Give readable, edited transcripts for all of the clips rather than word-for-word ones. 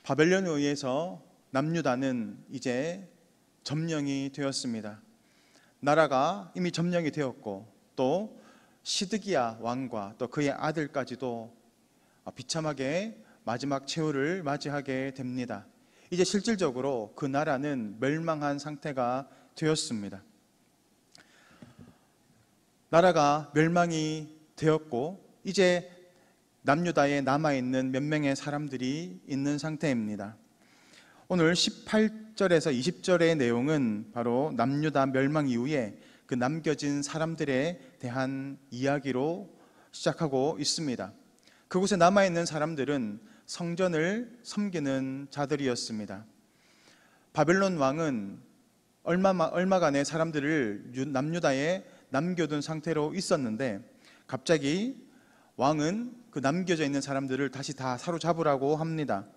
바벨론에 의해서 남유다는 이제 점령이 되었습니다. 나라가 이미 점령이 되었고 또 시드기야 왕과 또 그의 아들까지도 비참하게 마지막 최후를 맞이하게 됩니다. 이제 실질적으로 그 나라는 멸망한 상태가 되었습니다. 나라가 멸망이 되었고 이제 남유다에 남아있는 몇 명의 사람들이 있는 상태입니다. 오늘 18절에서 20절의 내용은 바로 남유다 멸망 이후에 그 남겨진 사람들에 대한 이야기로 시작하고 있습니다. 그곳에 남아있는 사람들은 성전을 섬기는 자들이었습니다. 바벨론 왕은 얼마간의 사람들을 남유다에 남겨둔 상태로 있었는데 갑자기 왕은 그 남겨져 있는 사람들을 다시 다 사로잡으라고 합니다.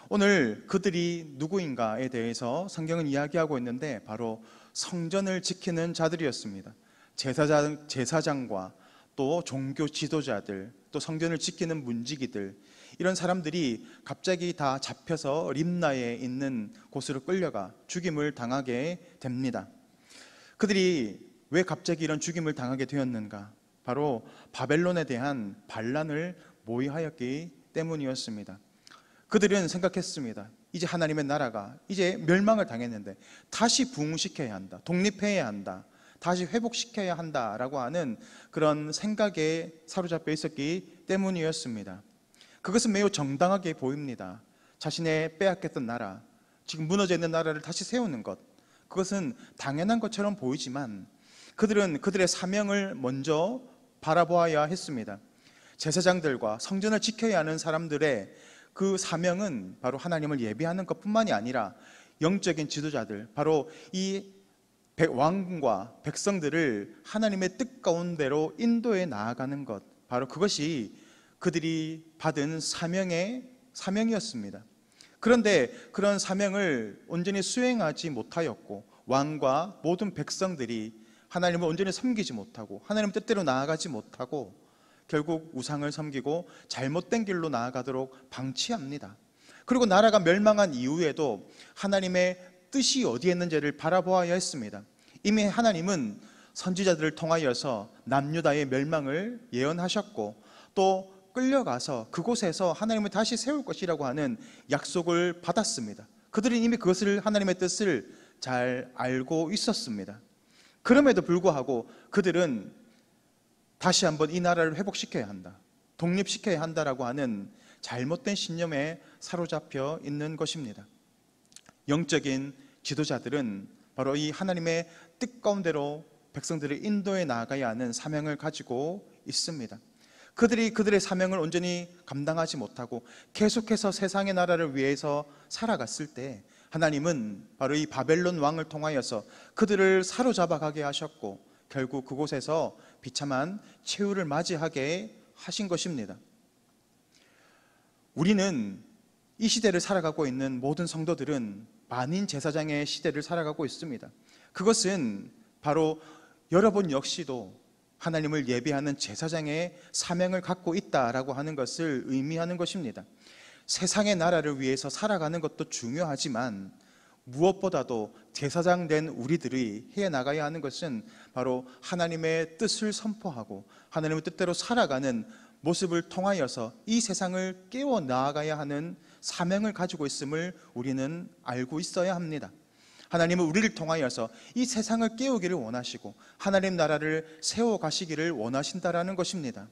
오늘 그들이 누구인가에 대해서 성경은 이야기하고 있는데 바로 성전을 지키는 자들이었습니다. 제사장과 또 종교 지도자들, 또 성전을 지키는 문지기들, 이런 사람들이 갑자기 다 잡혀서 림나에 있는 곳으로 끌려가 죽임을 당하게 됩니다. 그들이 왜 갑자기 이런 죽임을 당하게 되었는가? 바로 바벨론에 대한 반란을 모의하였기 때문이었습니다. 그들은 생각했습니다. 이제 하나님의 나라가 이제 멸망을 당했는데 다시 부흥시켜야 한다, 독립해야 한다, 다시 회복시켜야 한다라고 하는 그런 생각에 사로잡혀 있었기 때문이었습니다. 그것은 매우 정당하게 보입니다. 자신의 빼앗겼던 나라, 지금 무너져 있는 나라를 다시 세우는 것, 그것은 당연한 것처럼 보이지만 그들은 그들의 사명을 먼저 바라보아야 했습니다. 제사장들과 성전을 지켜야 하는 사람들의 그 사명은 바로 하나님을 예배하는 것뿐만이 아니라 영적인 지도자들, 바로 이 왕과 백성들을 하나님의 뜻 가운데로 인도해 나아가는 것, 바로 그것이 그들이 받은 사명이었습니다. 그런데 그런 사명을 온전히 수행하지 못하였고 왕과 모든 백성들이 하나님을 온전히 섬기지 못하고 하나님 뜻대로 나아가지 못하고 결국 우상을 섬기고 잘못된 길로 나아가도록 방치합니다. 그리고 나라가 멸망한 이후에도 하나님의 뜻이 어디에 있는지를 바라보아야 했습니다. 이미 하나님은 선지자들을 통하여서 남유다의 멸망을 예언하셨고 또 끌려가서 그곳에서 하나님을 다시 세울 것이라고 하는 약속을 받았습니다. 그들은 이미 그것을, 하나님의 뜻을 잘 알고 있었습니다. 그럼에도 불구하고 그들은 다시 한번 이 나라를 회복시켜야 한다, 독립시켜야 한다라고 하는 잘못된 신념에 사로잡혀 있는 것입니다. 영적인 지도자들은 바로 이 하나님의 뜻 가운데로 백성들을 인도해 나아가야 하는 사명을 가지고 있습니다. 그들이 그들의 사명을 온전히 감당하지 못하고 계속해서 세상의 나라를 위해서 살아갔을 때 하나님은 바로 이 바벨론 왕을 통하여서 그들을 사로잡아 가게 하셨고 결국 그곳에서 비참한 최후를 맞이하게 하신 것입니다. 우리는 이 시대를 살아가고 있는 모든 성도들은 만인 제사장의 시대를 살아가고 있습니다. 그것은 바로 여러분 역시도 하나님을 예배하는 제사장의 사명을 갖고 있다라고 하는 것을 의미하는 것입니다. 세상의 나라를 위해서 살아가는 것도 중요하지만 무엇보다도 제사장 된 우리들이 해나가야 하는 것은 바로 하나님의 뜻을 선포하고 하나님의 뜻대로 살아가는 모습을 통하여서 이 세상을 깨워 나아가야 하는 사명을 가지고 있음을 우리는 알고 있어야 합니다. 하나님은 우리를 통하여서 이 세상을 깨우기를 원하시고 하나님 나라를 세워가시기를 원하신다라는 것입니다.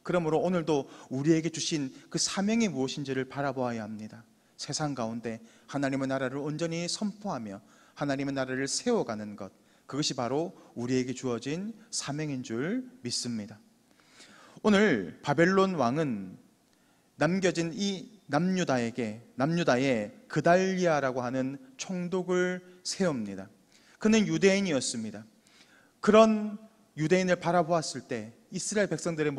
그러므로 오늘도 우리에게 주신 그 사명이 무엇인지를 바라보아야 합니다. 세상 가운데 하나님의 나라를 온전히 선포하며 하나님의 나라를 세워가는 것, 그것이 바로 우리에게 주어진 사명인 줄 믿습니다. 오늘 바벨론 왕은 남겨진 이 남유다에 그달리아라고 하는 총독을 세웁니다. 그는 유대인이었습니다. 그런 유대인을 바라보았을 때 이스라엘 백성들의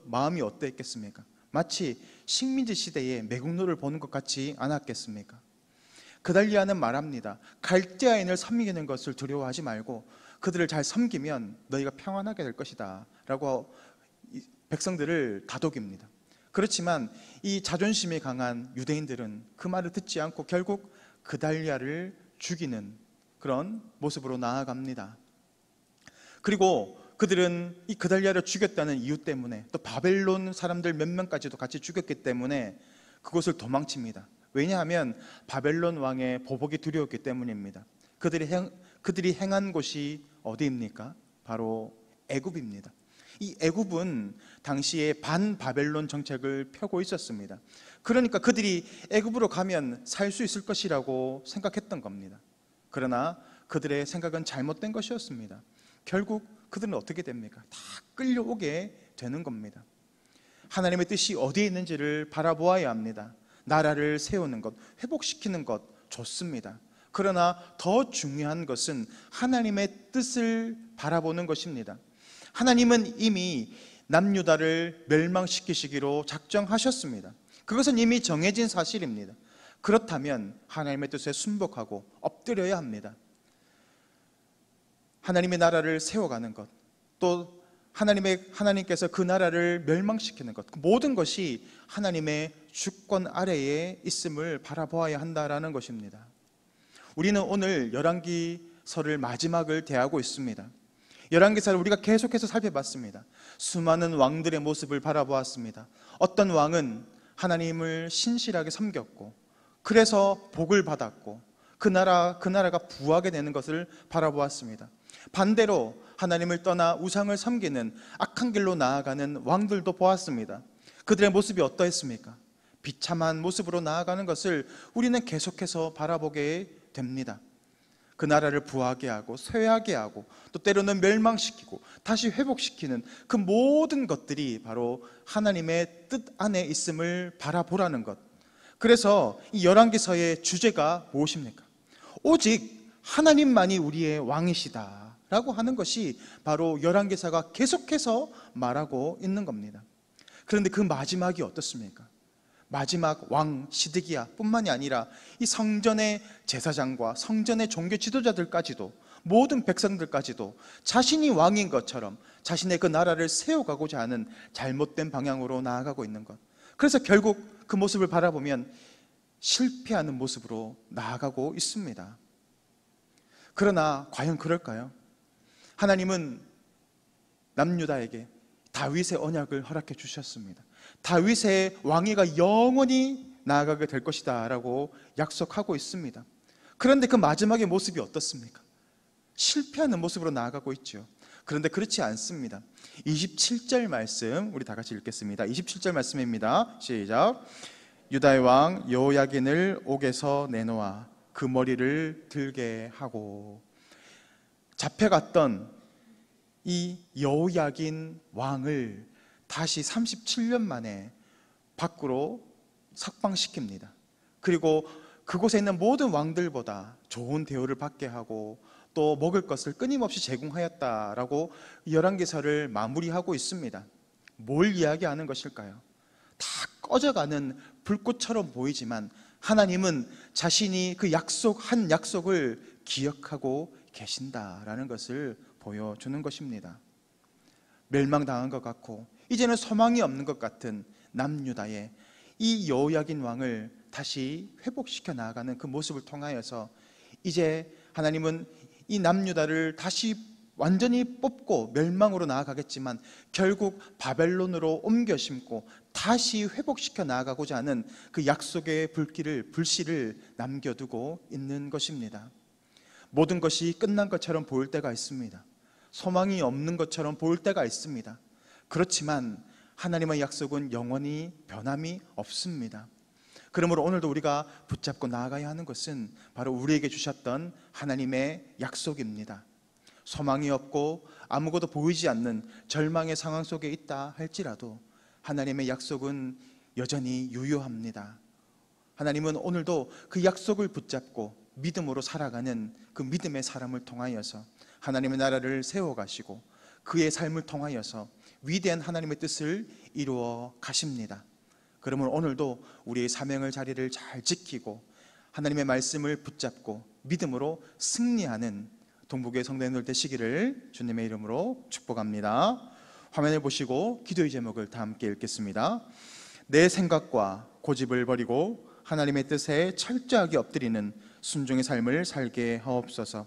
마음이 어떠했겠습니까? 마치 식민지 시대의 매국노를 보는 것 같지 않았겠습니까? 그달리아는 말합니다. 갈대아인을 섬기는 것을 두려워하지 말고 그들을 잘 섬기면 너희가 평안하게 될 것이다 라고 백성들을 다독입니다. 그렇지만 이 자존심이 강한 유대인들은 그 말을 듣지 않고 결국 그달리아를 죽이는 그런 모습으로 나아갑니다. 그리고 그들은 이 그달리아를 죽였다는 이유 때문에, 또 바벨론 사람들 몇 명까지도 같이 죽였기 때문에 그곳을 도망칩니다. 왜냐하면 바벨론 왕의 보복이 두려웠기 때문입니다. 그들이 행한 곳이 어디입니까? 바로 애굽입니다. 이 애굽은 당시에 반바벨론 정책을 펴고 있었습니다. 그러니까 그들이 애굽으로 가면 살 수 있을 것이라고 생각했던 겁니다. 그러나 그들의 생각은 잘못된 것이었습니다. 결국 그들은 어떻게 됩니까? 다 끌려오게 되는 겁니다. 하나님의 뜻이 어디에 있는지를 바라보아야 합니다. 나라를 세우는 것, 회복시키는 것 좋습니다. 그러나 더 중요한 것은 하나님의 뜻을 바라보는 것입니다. 하나님은 이미 남유다를 멸망시키시기로 작정하셨습니다. 그것은 이미 정해진 사실입니다. 그렇다면 하나님의 뜻에 순복하고 엎드려야 합니다. 하나님의 나라를 세워가는 것, 또 하나님께서 그 나라를 멸망시키는 것, 모든 것이 하나님의 주권 아래에 있음을 바라보아야 한다라는 것입니다. 우리는 오늘 열왕기서를 마지막을 대하고 있습니다. 열왕기서를 우리가 계속해서 살펴봤습니다. 수많은 왕들의 모습을 바라보았습니다. 어떤 왕은 하나님을 신실하게 섬겼고 그래서 복을 받았고 그 나라가 부하게 되는 것을 바라보았습니다. 반대로 하나님을 떠나 우상을 섬기는 악한 길로 나아가는 왕들도 보았습니다. 그들의 모습이 어떠했습니까? 비참한 모습으로 나아가는 것을 우리는 계속해서 바라보게 됩니다. 그 나라를 부하게 하고 쇠하게 하고 또 때로는 멸망시키고 다시 회복시키는 그 모든 것들이 바로 하나님의 뜻 안에 있음을 바라보라는 것. 그래서 이 열왕기서의 주제가 무엇입니까? 오직 하나님만이 우리의 왕이시다 라고 하는 것이 바로 열왕기서가 계속해서 말하고 있는 겁니다. 그런데 그 마지막이 어떻습니까? 마지막 왕 시드기야 뿐만이 아니라 이 성전의 제사장과 성전의 종교 지도자들까지도, 모든 백성들까지도 자신이 왕인 것처럼 자신의 그 나라를 세워가고자 하는 잘못된 방향으로 나아가고 있는 것. 그래서 결국 그 모습을 바라보면 실패하는 모습으로 나아가고 있습니다. 그러나 과연 그럴까요? 하나님은 남유다에게 다윗의 언약을 허락해 주셨습니다. 다윗의 왕위가 영원히 나아가게 될 것이다 라고 약속하고 있습니다. 그런데 그 마지막의 모습이 어떻습니까? 실패하는 모습으로 나아가고 있죠. 그런데 그렇지 않습니다. 27절 말씀 우리 다 같이 읽겠습니다. 27절 말씀입니다. 시작. 유다의 왕 여호야긴을 옥에서 내놓아 그 머리를 들게 하고. 잡혀갔던 이 여호야긴 왕을 다시 37년 만에 밖으로 석방시킵니다. 그리고 그곳에 있는 모든 왕들보다 좋은 대우를 받게 하고 또 먹을 것을 끊임없이 제공하였다라고 열왕기서를 마무리하고 있습니다. 뭘 이야기하는 것일까요? 다 꺼져가는 불꽃처럼 보이지만 하나님은 자신이 그 한 약속을 기억하고 계신다라는 것을 보여주는 것입니다. 멸망당한 것 같고 이제는 소망이 없는 것 같은 남유다의 이 여호야긴 왕을 다시 회복시켜 나아가는 그 모습을 통하여서 이제 하나님은 이 남유다를 다시 완전히 뽑고 멸망으로 나아가겠지만 결국 바벨론으로 옮겨 심고 다시 회복시켜 나아가고자 하는 그 약속의 불씨를 남겨두고 있는 것입니다. 모든 것이 끝난 것처럼 보일 때가 있습니다. 소망이 없는 것처럼 보일 때가 있습니다. 그렇지만 하나님의 약속은 영원히 변함이 없습니다. 그러므로 오늘도 우리가 붙잡고 나아가야 하는 것은 바로 우리에게 주셨던 하나님의 약속입니다. 소망이 없고 아무것도 보이지 않는 절망의 상황 속에 있다 할지라도 하나님의 약속은 여전히 유효합니다. 하나님은 오늘도 그 약속을 붙잡고 믿음으로 살아가는 그 믿음의 사람을 통하여서 하나님의 나라를 세워가시고 그의 삶을 통하여서 위대한 하나님의 뜻을 이루어 가십니다. 그러면 오늘도 우리의 사명의 자리를 잘 지키고 하나님의 말씀을 붙잡고 믿음으로 승리하는 동북의 성도님들 되시기를 주님의 이름으로 축복합니다. 화면을 보시고 기도의 제목을 다 함께 읽겠습니다. 내 생각과 고집을 버리고 하나님의 뜻에 철저하게 엎드리는 순종의 삶을 살게 하옵소서.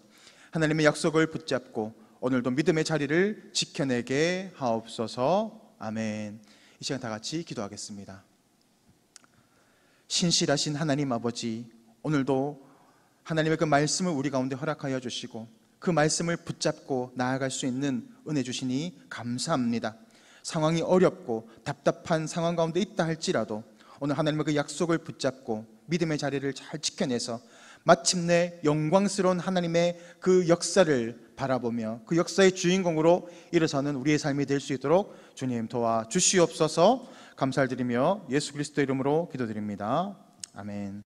하나님의 약속을 붙잡고 오늘도 믿음의 자리를 지켜내게 하옵소서. 아멘. 이 시간 다 같이 기도하겠습니다. 신실하신 하나님 아버지, 오늘도 하나님의 그 말씀을 우리 가운데 허락하여 주시고 그 말씀을 붙잡고 나아갈 수 있는 은혜 주시니 감사합니다. 상황이 어렵고 답답한 상황 가운데 있다 할지라도 오늘 하나님의 그 약속을 붙잡고 믿음의 자리를 잘 지켜내서 마침내 영광스러운 하나님의 그 역사를 바라보며 그 역사의 주인공으로 일어서는 우리의 삶이 될 수 있도록 주님 도와주시옵소서. 감사를 드리며 예수 그리스도 이름으로 기도드립니다. 아멘.